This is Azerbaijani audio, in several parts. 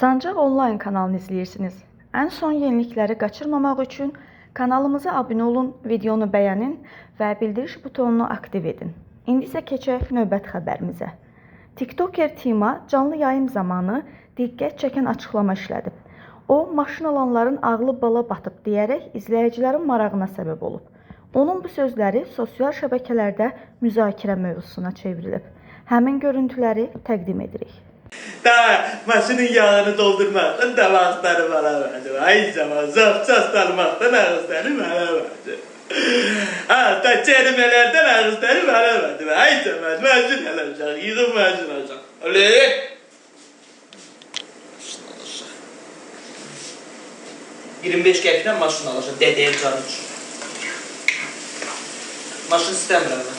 Sancaq Online kanalını izləyirsiniz. Ən son yenilikləri qaçırmamaq üçün kanalımıza abunə olun, videonu bəyənin və bildiriş butonunu aktiv edin. İndi isə keçək növbəti xəbərimizə. TikToker Tima canlı yayım zamanı diqqət çəkən açıqlama işlədib. O, maşın alanların ağlı bala batıb deyərək izləyicilərin marağına səbəb olub. Onun bu sözləri sosial şəbəkələrdə müzakirə mövzusuna çevrilib. Həmin görüntüləri təqdim edirik. Da maşının yağını doldurmaktan davasları bana verdi. Ay zaman zapças dalmaktan ağızları bana verdi. Da çerimelerden ağızları bana verdi. Ay zaman maşın alacak, yığın maşın alacak. Öyle. 25 qəpikdən maşın alacaq, dədəyim canı üçün. Maşın istəmirəm mən.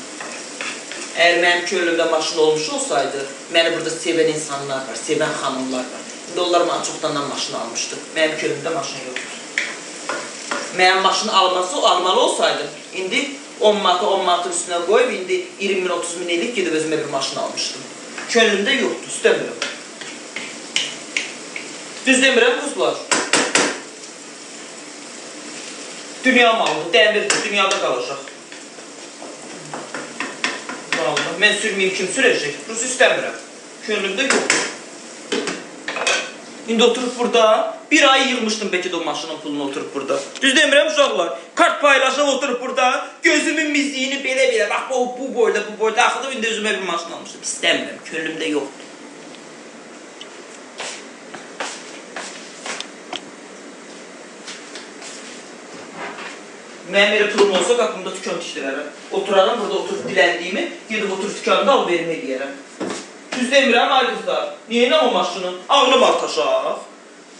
Əgər mənim könlümdə maşın olmuş olsaydı, məni burada sevən insanlar var, sevən xanımlar var. İndi onlar mənə çoxdandan maşın almışdı. Mənim könlümdə maşın yoxdur. Mənim maşın almalı olsaydı, indi 10 manatın üstünə qoyub, indi 20 min, 30 min eləyib gedib özümə bir maşın almışdım. Könlümdə yoxdur, istəmirəm. Düz demirəm, qızlar. Dünya malıdır, dəmirdir, dünyada qalacaq. Mən sürməyim, kim sürəcək? Rus istəmirəm. Könlümdə yox. İndi oturub burada, bir ay yığmışdım bəlkə də o maşının pulunu oturub burada. Düz demirəm uşaqlar. Kart paylaşıb oturub burada, gözümün mizliyini belə-belə, bax bu boyda axıdıb, indi özümə bir maşın almışdım. İstəmirəm, könlümdə yoxdur. Mənim elə pulum olsa qapımda tükan tikdirərəm. Oturarım, burada oturub diləndiyimi, gedib oturub tükanında al vermə eləyərəm. Düz demirəm, ay qızlar, niyə o maşının? Ağlım artaşaq.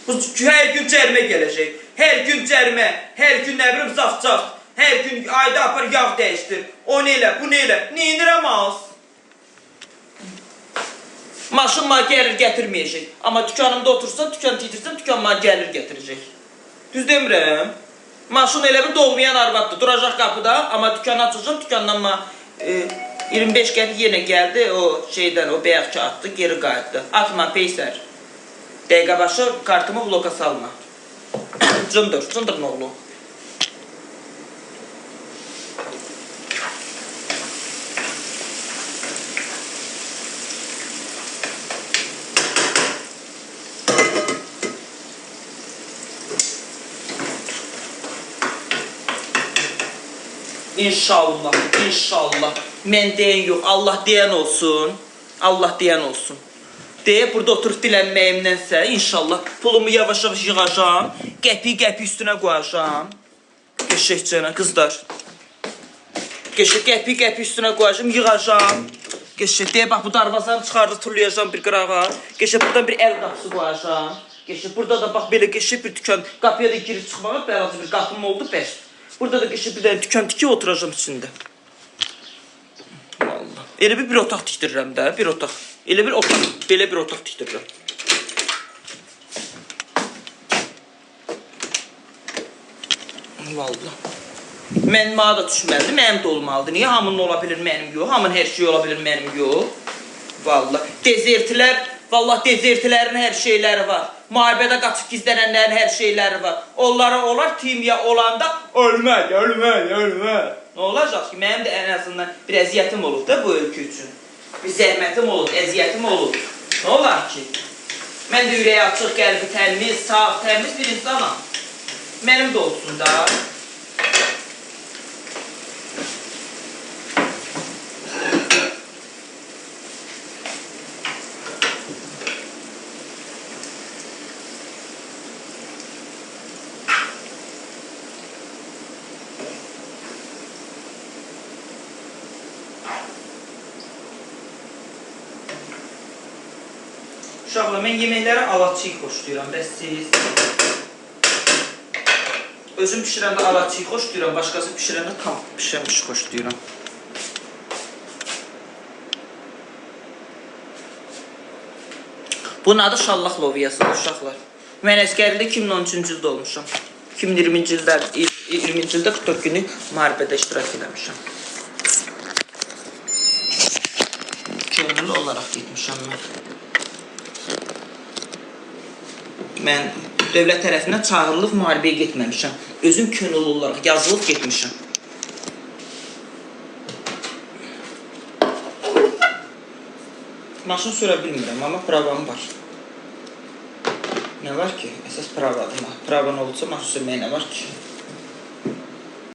Hər gün cərimə gələcək. Hər gün cərimə, hər gün nə bilim zaf-zaf. Hər gün ayda apar yağ dəyişdir. O nə elə, bu nə elə. Neyinirəm az? Maşın mənə gəlir gətirməyəcək. Amma tükanımda otursan, tükan tikdirsən, tükan mənə gəlir gətirəcək. Düz demirəm. Maşın elə bir doğmayan arvaddır. Duracaq qapıda, amma dükkanı açacaq, dükkandan 25 qəpik yenə gəldi, o şeydən, o bəyək kağıtdı, geri qayıtdı. Atma, peysər. Dəqiqə başı kartımı bloka salma. Cındır nə oğlu. İnşallah, inşallah. Mən deyən yox, Allah deyən olsun. Allah deyən olsun. Deyib, burada oturub dilənməyimdənsə, inşallah pulumu yavaş-yavaş yığacam, qəpi üstünə qoyacam. Geçək cənə, qızlar. Geçək, qəpi üstünə qoyacam, yığacam. Geçək, deyib, bax, bu darvazanı çıxardı, turlayacam bir qırağa. Geçək, buradan bir əl qapısı qoyacam. Geçək, burada da bax, belə geçək bir dükkan, qapıya da girib çıxmağa, bəlazı bir qapım oldu, bəs. Burada da geçip bir tane dükkan tikib oturacağım içində. Vallahi. Elə bir otaq tikdirirəm də, bir otaq. Elə bir otaq, belə bir otaq tikdirirəm. Vallahi. Mənə da düşməlidir, mənim də olmalıdır. Niyə hamının ola bilir, mənim yox? Hamının hər şey ola bilir, mənim yox? Vallahi. Dezertilər, vallahi dezertilərin hər şeyləri var. Müharibədə qaçıb gizlənənlərin hər şeyləri var. Onlara olar, timiya olanda ölmək. Nə olacaq ki, mənim də ən azından bir əziyyətim olub da bu ölkə üçün. Bir zəhmətim olub, əziyyətim olub. Nə olar ki? Mən də ürəyi açıq, qəlbi təmiz, sağ, təmiz bir insanam. Mənim də olsun da. Uşaqlar, mən yeməkləri alaçıyı xoşlayıram, bəs siz? Özüm pişirəndə alaçıyı xoşlayıram, başqası pişirəndə tam pişirmiş xoşlayıram. Bunun adı şallaq loviyasıdır, uşaqlar. Mən əskərlikdə 2013-cü ildə olmuşam. 2020-ci ildə 44 günü müharibədə iştirak eləmişəm. Könüllü olaraq getmişəm mən. Mən dövlət tərəfindən çağırılıb müharibəyə getməmişəm. Özüm könüllü olaraq yazılıb getmişəm. Maşın sürə bilmirəm, amma pravam var. Nə var ki? Əsas pravadır. Pravan olursa maşın sürməyə nə var ki?